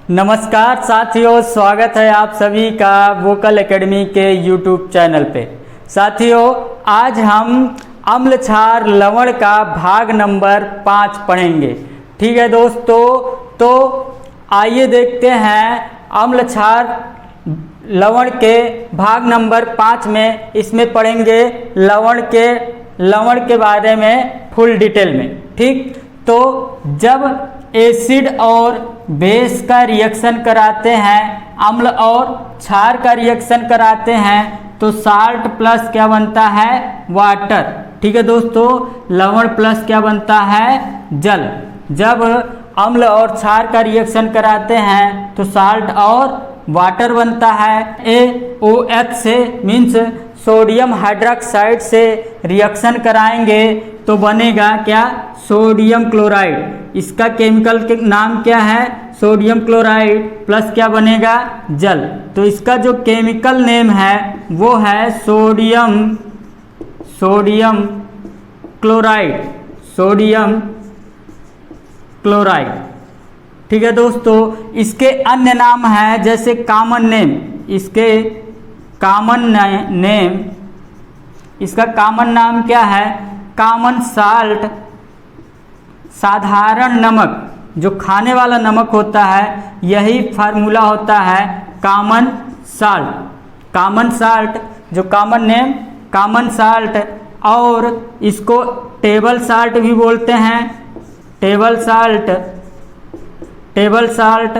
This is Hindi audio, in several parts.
नमस्कार साथियों, स्वागत है आप सभी का वोकल एकेडमी के यूट्यूब चैनल पे। साथियों, आज हम अम्ल क्षार लवण का भाग नंबर 5 पढ़ेंगे। ठीक है दोस्तों, तो आइए देखते हैं अम्ल क्षार लवण के भाग नंबर 5 में। इसमें पढ़ेंगे लवण के बारे में फुल डिटेल में। ठीक, तो जब एसिड और बेस का रिएक्शन कराते हैं, अम्ल और क्षार का रिएक्शन कराते हैं, तो साल्ट प्लस क्या बनता है? वाटर। ठीक है दोस्तों, लवण प्लस क्या बनता है? जल। जब अम्ल और क्षार का रिएक्शन कराते हैं तो साल्ट और वाटर बनता है। AOH से मीन्स सोडियम हाइड्रोक्साइड से रिएक्शन कराएंगे तो बनेगा क्या? Sodium chloride. इसका केमिकल के नाम क्या है? सोडियम क्लोराइड प्लस क्या बनेगा? जल। तो इसका जो केमिकल नेम है वो है सोडियम क्लोराइड। ठीक है दोस्तों, इसके अन्य नाम है जैसे कॉमन नेम। इसका कॉमन नाम क्या है? कॉमन साल्ट, साधारण नमक, जो खाने वाला नमक होता है, यही फार्मूला होता है कॉमन साल्ट। जो कॉमन नेम कॉमन साल्ट, और इसको टेबल साल्ट भी बोलते हैं। Table salt,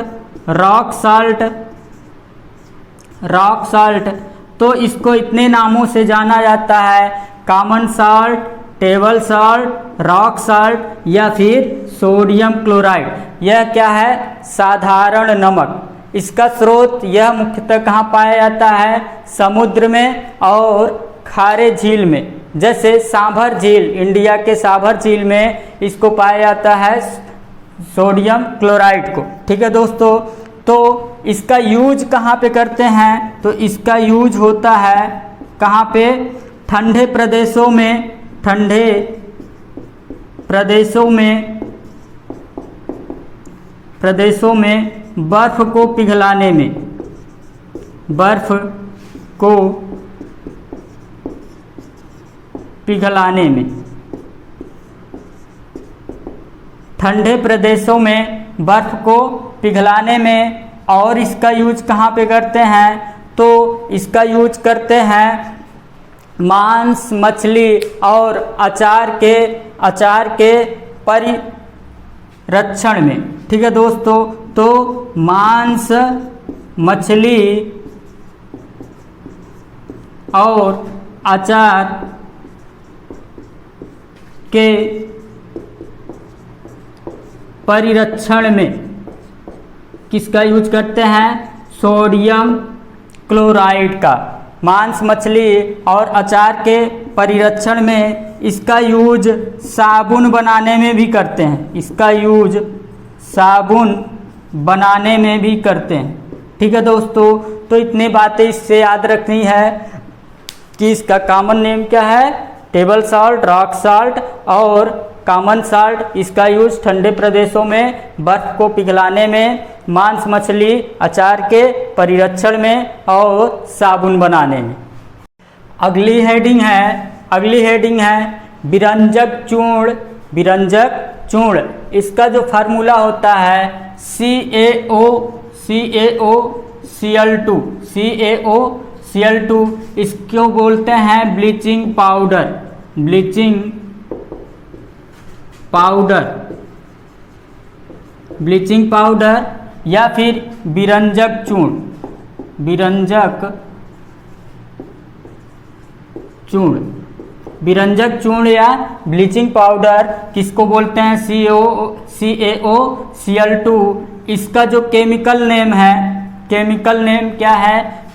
rock salt. तो इसको इतने नामों से जाना जाता है: common salt, table salt, rock salt या फिर सोडियम क्लोराइड। यह क्या है? साधारण नमक। इसका स्रोत यह मुख्यतः कहाँ पाया जाता है? समुद्र में और खारे झील में। जैसे सांभर झील, इंडिया के सांभर झील में इसको पाया जाता है सोडियम क्लोराइड को। ठीक है दोस्तों, तो इसका यूज कहाँ पे करते हैं? तो इसका यूज होता है कहाँ पे? ठंडे प्रदेशों में बर्फ को पिघलाने में। ठंडे प्रदेशों में बर्फ को पिघलाने में। और इसका यूज कहाँ पे करते हैं? तो इसका यूज करते हैं मांस, मछली और अचार के परिरक्षण में। ठीक है दोस्तों, तो मांस, मछली और अचार के परिरक्षण में किसका यूज करते हैं? सोडियम क्लोराइड का। मांस, मछली और अचार के परिरक्षण में इसका यूज साबुन बनाने में भी करते हैं। ठीक है दोस्तों, तो इतनी बातें इससे याद रखनी है कि इसका कॉमन नेम क्या है? टेबल साल्ट, रॉक साल्ट और कॉमन साल्ट। इसका यूज ठंडे प्रदेशों में बर्फ को पिघलाने में, मांस, मछली, अचार के परिरक्षण में और साबुन बनाने में। अगली हेडिंग है विरंजक चूर्ण। इसका जो फार्मूला होता है CaOCl2। इसको बोलते हैं ब्लीचिंग पाउडर या फिर विरंजक चूर्ण या ब्लीचिंग पाउडर किसको बोलते हैं? CaOCl2। इसका जो केमिकल नेम क्या है?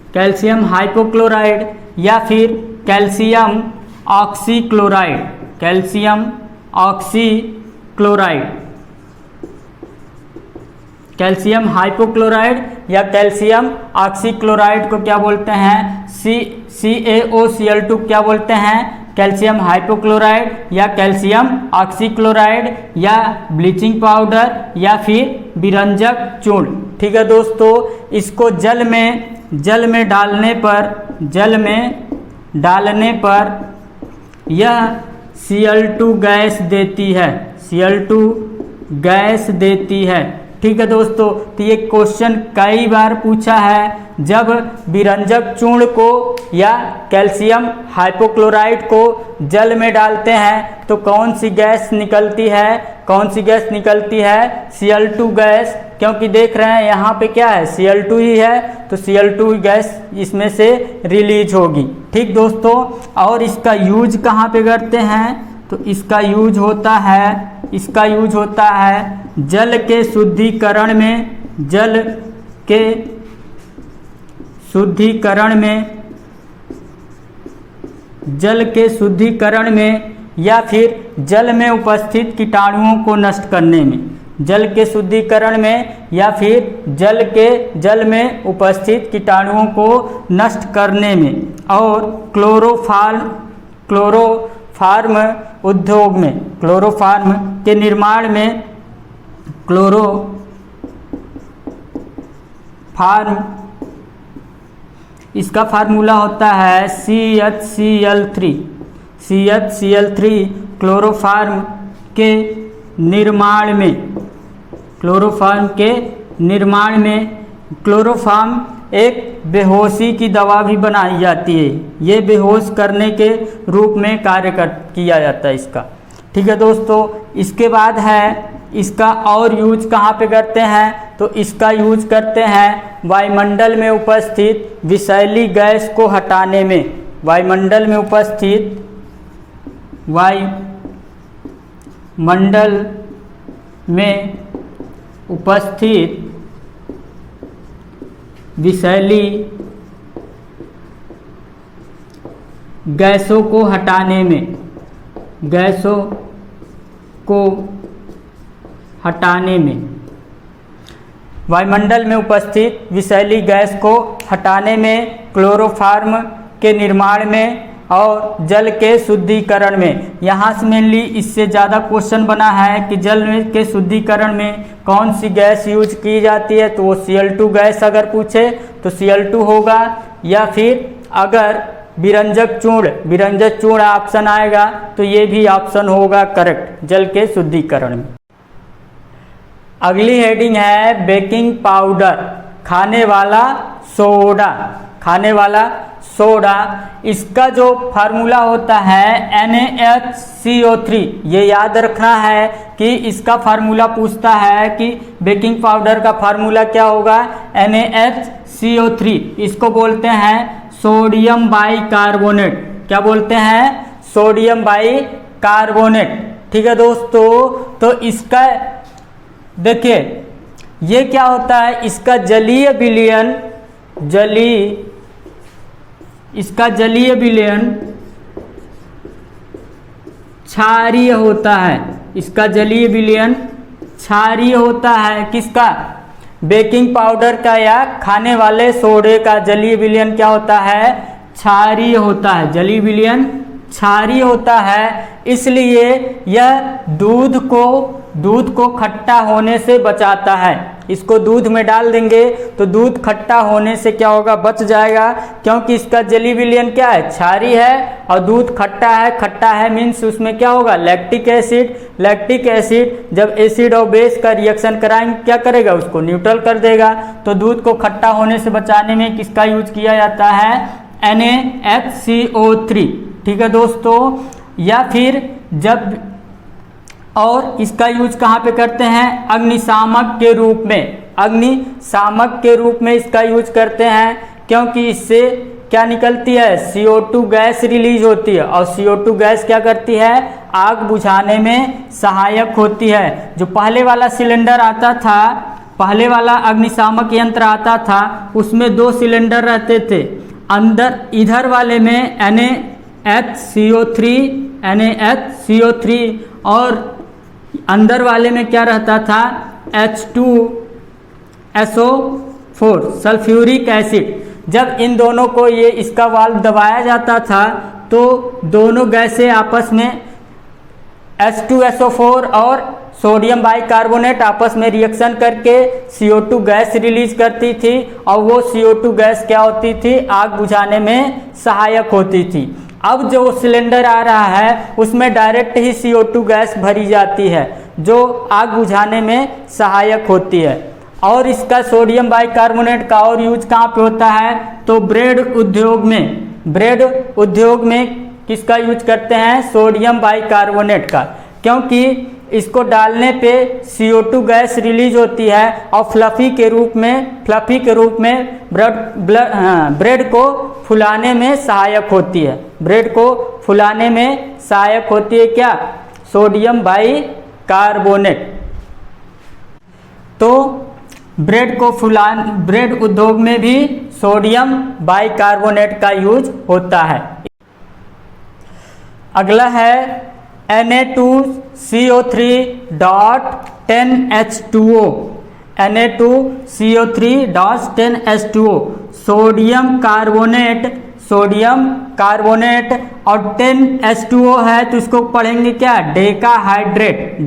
कैल्शियम हाइपोक्लोराइड या फिर कैल्शियम ऑक्सीक्लोराइड। कैल्शियम हाइपोक्लोराइड या कैल्शियम ऑक्सीक्लोराइड को क्या बोलते हैं? CaOCl2 क्या बोलते हैं, कैल्शियम हाइपोक्लोराइड या कैल्शियम ऑक्सीक्लोराइड या ब्लीचिंग पाउडर या फिर विरंजक चूर्ण। ठीक है दोस्तों, इसको जल में डालने पर यह Cl2 गैस देती है, Cl2 गैस देती है। ठीक है दोस्तों, तो ये क्वेश्चन कई बार पूछा है, जब विरंजक चूर्ण को या कैल्शियम हाइपोक्लोराइड को जल में डालते हैं तो कौन सी गैस निकलती है, Cl2 गैस, क्योंकि देख रहे हैं यहाँ पे क्या है, Cl2 ही है, तो Cl2 गैस इसमें से रिलीज होगी। ठीक दोस्तों, और इसका यूज कहाँ पे करते हैं, तो इसका यूज होता है जल के शुद्धिकरण में या फिर जल में उपस्थित कीटाणुओं को नष्ट करने में, जल में उपस्थित कीटाणुओं को नष्ट करने में, और क्लोरोफार्म उद्योग में, क्लोरोफार्म के निर्माण में, इसका फार्मूला होता है CHCl3 क्लोरोफार्म के निर्माण में क्लोरोफार्म एक बेहोशी की दवा भी बनाई जाती है, ये बेहोश करने के रूप में कार्य किया जाता है इसका। ठीक है दोस्तों, इसके बाद है इसका और यूज कहाँ पे करते हैं, तो इसका यूज करते हैं वायुमंडल में उपस्थित विषैली गैस को हटाने में, वायुमंडल में उपस्थित विषैली गैसों को हटाने में, वायुमंडल में उपस्थित विषैली गैस को हटाने में, क्लोरोफार्म के निर्माण में और जल के शुद्धिकरण में। यहाँ से मेनली इससे ज़्यादा क्वेश्चन बना है कि जल के शुद्धिकरण में कौन सी गैस यूज की जाती है, तो वो Cl2 गैस अगर पूछे तो Cl2 होगा, या फिर अगर विरंजक चूर्ण ऑप्शन आएगा तो ये भी ऑप्शन होगा करेक्ट, जल के शुद्धिकरण में। अगली हेडिंग है बेकिंग पाउडर, खाने वाला सोडा। इसका जो फार्मूला होता है NaHCO3, ये याद रखना है कि इसका फार्मूला पूछता है कि बेकिंग पाउडर का फार्मूला क्या होगा, NaHCO3। इसको बोलते हैं सोडियम बाइकार्बोनेट, क्या बोलते हैं, सोडियम बाइकार्बोनेट। ठीक है दोस्तों, तो इसका देखिए ये क्या होता है, इसका जलीय विलयन क्षारीय होता है, इसका जलीय विलयन क्षारीय होता है। किसका, बेकिंग पाउडर का या खाने वाले सोडे का जलीय विलयन क्या होता है, क्षारीय होता है, जलीय विलयन क्षारीय होता है। इसलिए यह दूध को खट्टा होने से बचाता है। इसको दूध में डाल देंगे तो दूध खट्टा होने से क्या होगा, बच जाएगा, क्योंकि इसका जलीय विलयन क्या है, क्षारीय है, और दूध खट्टा है मीन्स उसमें क्या होगा, लैक्टिक एसिड जब एसिड और बेस का रिएक्शन कराएंगे क्या करेगा, उसको न्यूट्रल कर देगा। तो दूध को खट्टा होने से बचाने में किसका यूज किया जाता है, NaHCO3। ठीक है दोस्तों, या फिर जब और इसका यूज कहाँ पे करते हैं, अग्निशामक के रूप में इसका यूज करते हैं, क्योंकि इससे क्या निकलती है, CO2 गैस रिलीज होती है, और CO2 गैस क्या करती है, आग बुझाने में सहायक होती है। जो पहले वाला सिलेंडर आता था, पहले वाला अग्निशामक यंत्र आता था, उसमें 2 सिलेंडर रहते थे, अंदर इधर वाले में NaHCO3 और अंदर वाले में क्या रहता था, H2SO4 सल्फ्यूरिक एसिड। जब इन दोनों को ये इसका वाल्व दबाया जाता था तो दोनों गैसें आपस में H2SO4 और सोडियम बाइकार्बोनेट आपस में रिएक्शन करके CO2 गैस रिलीज करती थी और वो CO2 गैस क्या होती थी, आग बुझाने में सहायक होती थी। अब जो सिलेंडर आ रहा है उसमें डायरेक्ट ही CO2 गैस भरी जाती है जो आग बुझाने में सहायक होती है। और इसका सोडियम बाइकार्बोनेट का और यूज कहाँ पे होता है, तो ब्रेड उद्योग में किसका यूज करते हैं, सोडियम बाइकार्बोनेट का, क्योंकि इसको डालने पे CO2 गैस रिलीज होती है और फ्लफी के रूप में ब्रेड को फुलाने में सहायक होती है। ब्रेड को फुलाने में सहायक होती है क्या, सोडियम बाइकार्बोनेट। तो ब्रेड उद्योग में भी सोडियम बाइकार्बोनेट का यूज होता है। अगला है Na2CO3.10H2O। Na2CO3.10H2O सोडियम कार्बोनेट और 10H2O है तो इसको पढ़ेंगे क्या, डेकाहाइड्रेट।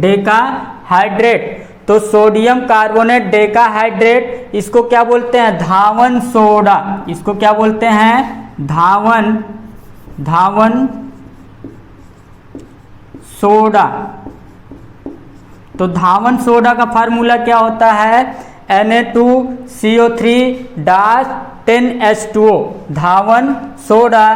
तो सोडियम कार्बोनेट डेकाहाइड्रेट, इसको क्या बोलते हैं, धावन सोडा। इसको क्या बोलते हैं, धावन सोडा। तो धावन सोडा का फार्मूला क्या होता है, Na2CO3.10H2O। धावन सोडा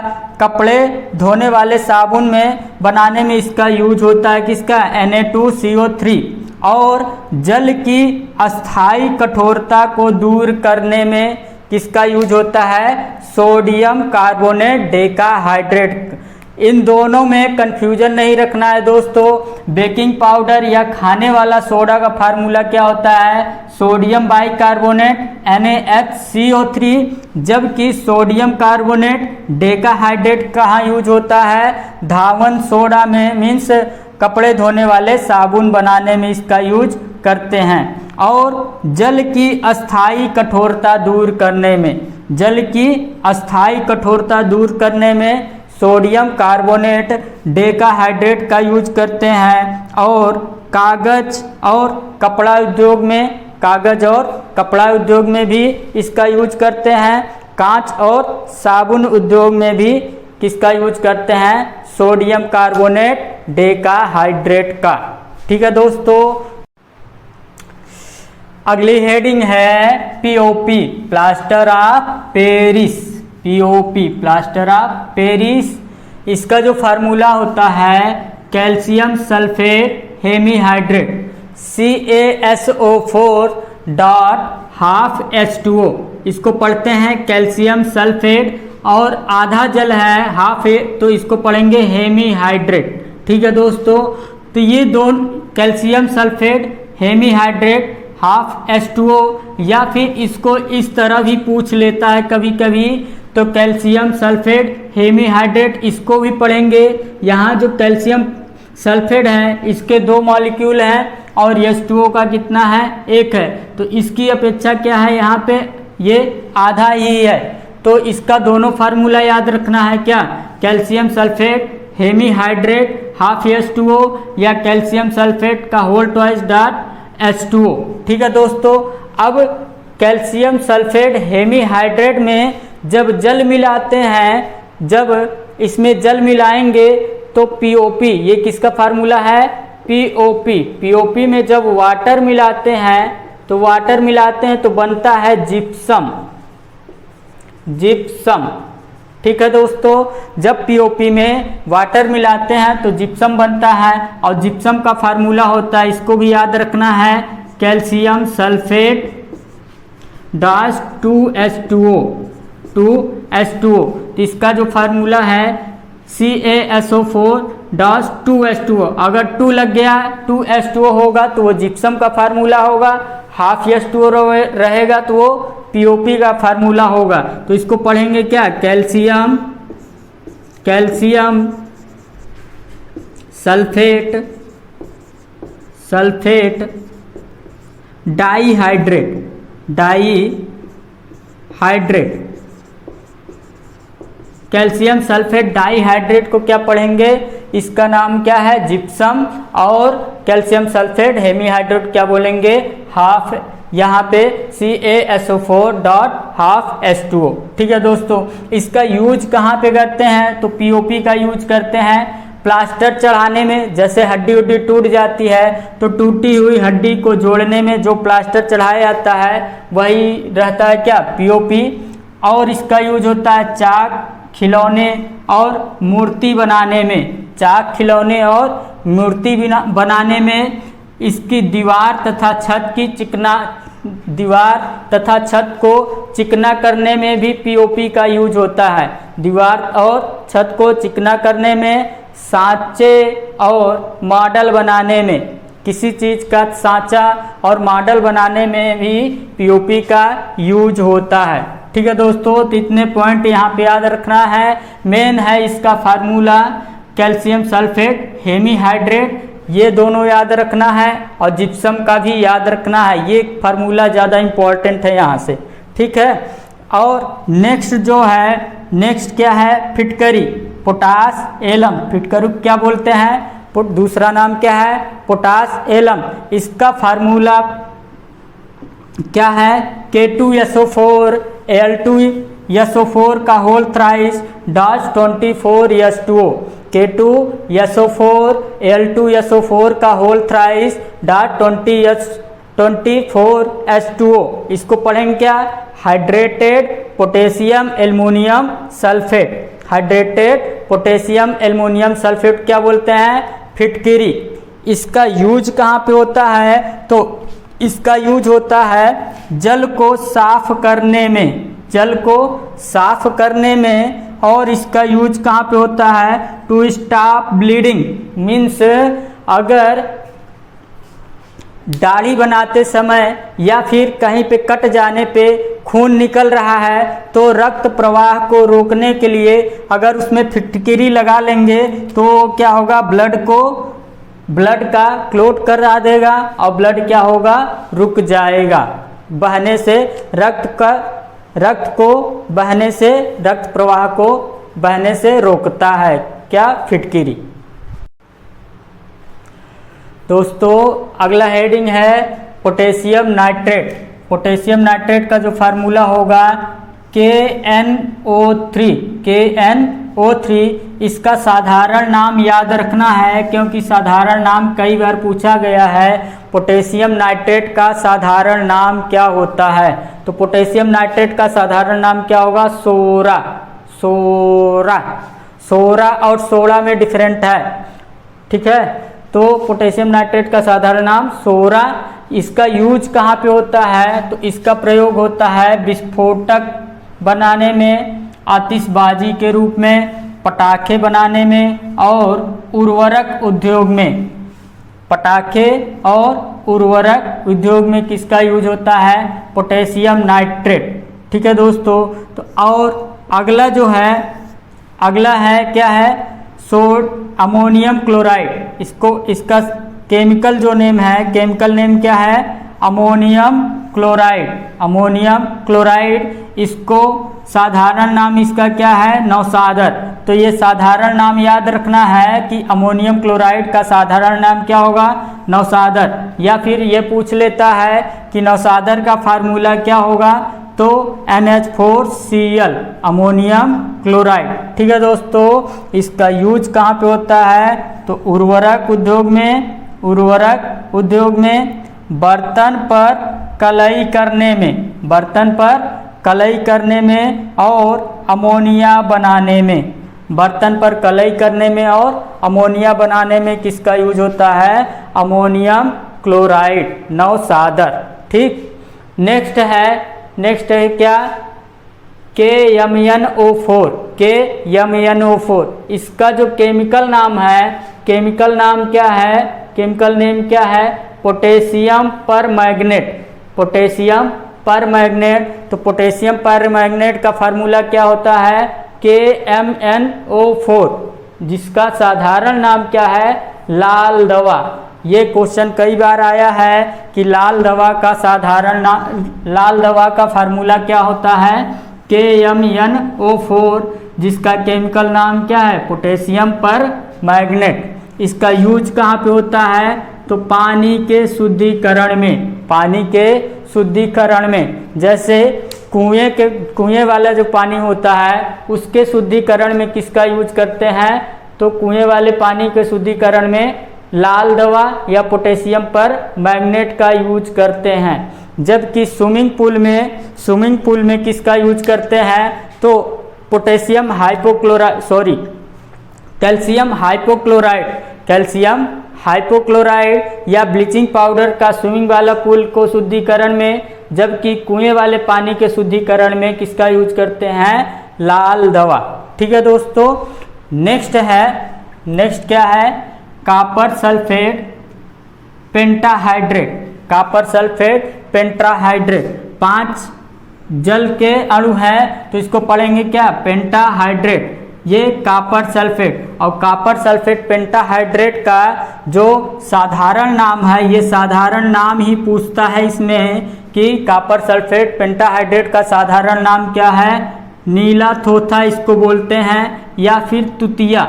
कपड़े धोने वाले साबुन में बनाने में इसका यूज होता है, किसका, Na2CO3। और जल की अस्थाई कठोरता को दूर करने में किसका यूज होता है, सोडियम कार्बोनेट डेकाहाइड्रेट। इन दोनों में कंफ्यूजन नहीं रखना है दोस्तों। बेकिंग पाउडर या खाने वाला सोडा का फार्मूला क्या होता है, सोडियम बाइकार्बोनेट NaHCO3, जबकि सोडियम कार्बोनेट डेकाहाइड्रेट कहाँ यूज होता है, धावन सोडा में, मीन्स कपड़े धोने वाले साबुन बनाने में इसका यूज करते हैं। और जल की अस्थाई कठोरता दूर करने में सोडियम कार्बोनेट डेकाहाइड्रेट का यूज करते हैं। और कागज और कपड़ा उद्योग में भी इसका यूज करते हैं। कांच और साबुन उद्योग में भी किसका यूज करते हैं, सोडियम कार्बोनेट डेकाहाइड्रेट का। ठीक है दोस्तों, अगली हेडिंग है POP, प्लास्टर ऑफ पेरिस। इसका जो फार्मूला होता है, कैल्शियम सल्फेट हेमीहाइड्रेट CaSO4.12H2O। इसको पढ़ते हैं कैल्शियम सल्फेट, और आधा जल है हाफ है तो इसको पढ़ेंगे हेमीहाइड्रेट। ठीक है दोस्तों, तो ये दोनों calcium sulphate hemihydrate half H2O, या फिर इसको इस तरह भी पूछ लेता है कभी कभी, तो कैल्शियम सल्फेट हेमीहाइड्रेट इसको भी पढ़ेंगे। यहाँ जो कैल्शियम सल्फेट है इसके 2 मॉलिक्यूल हैं और H2O का कितना है, 1 है। तो इसकी अपेक्षा क्या है, यहाँ पे ये आधा ही है, तो इसका दोनों फार्मूला याद रखना है क्या, calcium sulphate hemihydrate half H2O या कैल्शियम सल्फेट का होल ट्वाइस डॉट H2O। ठीक है दोस्तों, अब कैल्शियम सल्फेट हेमीहाइड्रेट में जब जल मिलाते हैं, जब इसमें जल मिलाएंगे तो POP, ये किसका फार्मूला है, POP में जब वाटर मिलाते हैं तो बनता है जिप्सम। ठीक है दोस्तों, जब POP में वाटर मिलाते हैं तो जिप्सम बनता है, और जिप्सम का फार्मूला होता है, इसको भी याद रखना है, कैल्शियम सल्फेट डैश 2H2O। तो इसका जो फार्मूला है CaSO4.2H2O। अगर 2 लग गया 2H2O होगा तो वो जिप्सम का फार्मूला होगा, हाफ H2O रहेगा तो वो POP का फार्मूला होगा। तो इसको पढ़ेंगे क्या, calcium sulphate dihydrate calcium sulphate dihydrate को क्या पढ़ेंगे, इसका नाम क्या है, जिप्सम। और कैल्शियम सल्फेट हेमीहाइड्रेट क्या बोलेंगे, हाफ, यहाँ पे CaSO4 डॉट हाफ H2O। ठीक है दोस्तों, इसका यूज कहाँ पे करते हैं, तो POP का यूज करते हैं प्लास्टर चढ़ाने में। जैसे हड्डी उड्डी टूट जाती है तो टूटी हुई हड्डी को जोड़ने में जो प्लास्टर चढ़ाया जाता है वही रहता है क्या, POP। और इसका यूज होता है चाक, खिलौने और मूर्ति बनाने में, चाक, खिलौने और मूर्ति बनाने में। इसकी दीवार तथा छत को चिकना करने में भी POP का यूज होता है। दीवार और छत को चिकना करने में, सांचे और मॉडल बनाने में, किसी चीज़ का सांचा और मॉडल बनाने में भी POP का यूज होता है। ठीक है दोस्तों, तो इतने पॉइंट यहाँ पे याद रखना है। मेन है इसका फार्मूला कैल्शियम सल्फेट हेमीहाइड्रेट, ये दोनों याद रखना है और जिप्सम का भी याद रखना है। ये फार्मूला ज़्यादा इम्पोर्टेंट है यहाँ से। ठीक है, और नेक्स्ट जो है, नेक्स्ट क्या है, फिटकरी, पोटास एलम। फिटकरी क्या बोलते हैं, दूसरा नाम क्या है, पोटास एलम। इसका फार्मूला क्या है, K2SO4 Al2SO4 का whole thrice dot 24H2O। K2SO4 Al2SO4 का होल थ्राइस डॉट 24H2O। इसको पढ़ेंगे क्या, hydrated potassium aluminium sulphate. Hydrated potassium aluminium sulphate क्या बोलते हैं, फिटकिरी। इसका यूज कहाँ पे होता है, तो इसका यूज होता है जल को साफ करने में, जल को साफ करने में। और इसका यूज कहाँ पे होता है, टू स्टॉप ब्लीडिंग, मीन्स अगर दाढ़ी बनाते समय या फिर कहीं पे कट जाने पे खून निकल रहा है तो रक्त प्रवाह को रोकने के लिए अगर उसमें फिटकिरी लगा लेंगे तो क्या होगा, ब्लड का क्लोट करा देगा और ब्लड क्या होगा, रुक जाएगा बहने से, रक्त प्रवाह को बहने से रोकता है क्या, फिटकिरी। दोस्तों अगला हेडिंग है पोटेशियम नाइट्रेट। पोटेशियम नाइट्रेट का जो फार्मूला होगा KNO3। इसका साधारण नाम याद रखना है क्योंकि साधारण नाम कई बार पूछा गया है। पोटेशियम नाइट्रेट का साधारण नाम क्या होता है, तो पोटेशियम नाइट्रेट का साधारण नाम क्या होगा, सोरा और सोडा में डिफरेंट है। ठीक है, तो पोटेशियम नाइट्रेट का साधारण नाम सोरा। इसका यूज कहाँ पे होता है, तो इसका प्रयोग होता है विस्फोटक बनाने में, आतिशबाजी के रूप में, पटाखे बनाने में और उर्वरक उद्योग में। पटाखे और उर्वरक उद्योग में किसका यूज होता है, पोटेशियम नाइट्रेट। ठीक है दोस्तों, तो और अगला जो है, अगला है क्या है, अमोनियम क्लोराइड। इसका केमिकल जो नेम है, केमिकल नेम क्या है, अमोनियम क्लोराइड। इसको साधारण नाम इसका क्या है, नौसादर। तो ये साधारण नाम याद रखना है कि अमोनियम क्लोराइड का साधारण नाम क्या होगा, नौसादर। या फिर ये पूछ लेता है कि नौसादर का फार्मूला क्या होगा, तो NH4Cl, अमोनियम क्लोराइड। ठीक है दोस्तों, इसका यूज कहाँ पे होता है, तो उर्वरक उद्योग में, बर्तन पर कलई करने में और अमोनिया बनाने में। बर्तन पर कलई करने में और अमोनिया बनाने में किसका यूज होता है, अमोनियम क्लोराइड, नौसादर। ठीक, नेक्स्ट है क्या, KMnO4। इसका जो केमिकल नाम है, केमिकल नेम क्या है, पोटेशियम परमैंगनेट। तो पोटेशियम परमैंगनेट का फार्मूला क्या होता है, KMnO4, जिसका साधारण नाम क्या है, लाल दवा। ये क्वेश्चन कई बार आया है कि लाल दवा का फार्मूला क्या होता है, KMnO4, जिसका केमिकल नाम क्या है, पोटेशियम पर मैग्नेट। इसका यूज कहाँ पे होता है, तो पानी के शुद्धिकरण में, पानी के शुद्धिकरण में। जैसे कुएं वाला जो पानी होता है उसके शुद्धिकरण में किसका यूज करते हैं, तो कुएं वाले पानी के शुद्धिकरण में लाल दवा या पोटेशियम पर मैग्नेट का यूज करते हैं। जबकि स्विमिंग पूल में किसका यूज करते हैं, तो पोटेशियम हाइपोक्लोराइड कैल्शियम हाइपोक्लोराइड या ब्लीचिंग पाउडर का स्विमिंग वाला पूल को शुद्धिकरण में, जबकि कुएं वाले पानी के शुद्धिकरण में किसका यूज करते हैं, लाल दवा। ठीक है दोस्तों। नेक्स्ट क्या है, कॉपर सल्फेट पेंटाहाइड्रेट। 5 जल के अणु है तो इसको पढ़ेंगे क्या, पेंटाहाइड्रेट। ये कॉपर सल्फेट, और कॉपर सल्फेट पेंटाहाइड्रेट का जो साधारण नाम है, ये साधारण नाम ही पूछता है इसमें कि कॉपर सल्फेट पेंटाहाइड्रेट का साधारण नाम क्या है, नीला थोथा इसको बोलते हैं, या फिर तुतिया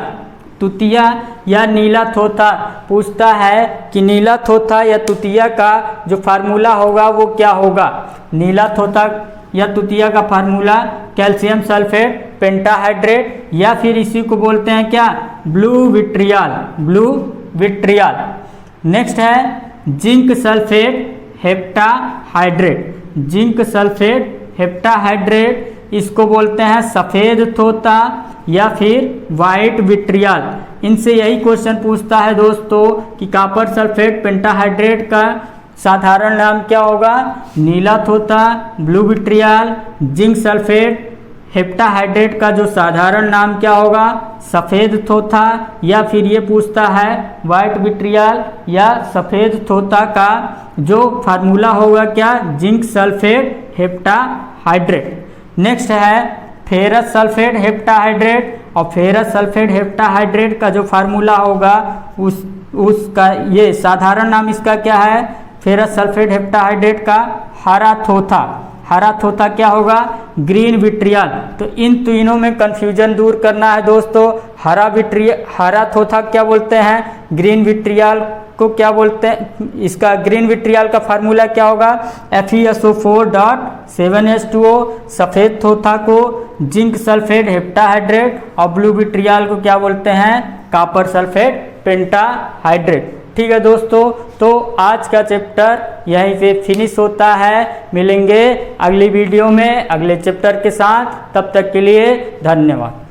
या नीला थोथा। पूछता है कि नीला थोथा या तुतिया का जो फार्मूला होगा वो क्या होगा। नीला थोथा या तुतिया का फार्मूला कैल्शियम सल्फेट पेंटाहाइड्रेट, या फिर इसी को बोलते हैं क्या, ब्लू विट्रियल। नेक्स्ट है जिंक सल्फेट हेप्टाहाइड्रेट, इसको बोलते हैं सफ़ेद थोथा या फिर वाइट विट्रियल। इनसे यही क्वेश्चन पूछता है दोस्तों कि कॉपर सल्फेट पेंटाहाइड्रेट का साधारण नाम क्या होगा, नीला थोथा, blue vitriol. Zinc sulphate heptahydrate का जो साधारण नाम क्या होगा, सफ़ेद थोथा, या फिर ये पूछता है वाइट विट्रियल या सफ़ेद थोथा का जो फार्मूला होगा क्या, जिंक सल्फेट हेप्टाहाइड्रेट। नेक्स्ट है फेरस सल्फेट हेप्टाहाइड्रेट, और फेरस सल्फेट हेप्टाहाइड्रेट का जो फार्मूला होगा उसका ये साधारण नाम इसका क्या है, फेरस सल्फेट हेप्टाहाइड्रेट का हरा थोथा क्या होगा, ग्रीन विट्रियल। तो इन तीनों में कंफ्यूजन दूर करना है दोस्तों। हरा थोथा क्या बोलते हैं, ग्रीन विट्रियल को क्या बोलते हैं, इसका ग्रीन विट्रियल का फार्मूला क्या होगा, FeSO4.7H2O। सफ़ेद थोथा को जिंक सल्फेट हेप्टाहाइड्रेट, और ब्लू विट्रियल को क्या बोलते हैं, कॉपर सल्फेट पेंटाहाइड्रेट। ठीक है दोस्तों, तो आज का चैप्टर यहीं पे फिनिश होता है। मिलेंगे अगली वीडियो में अगले चैप्टर के साथ, तब तक के लिए धन्यवाद।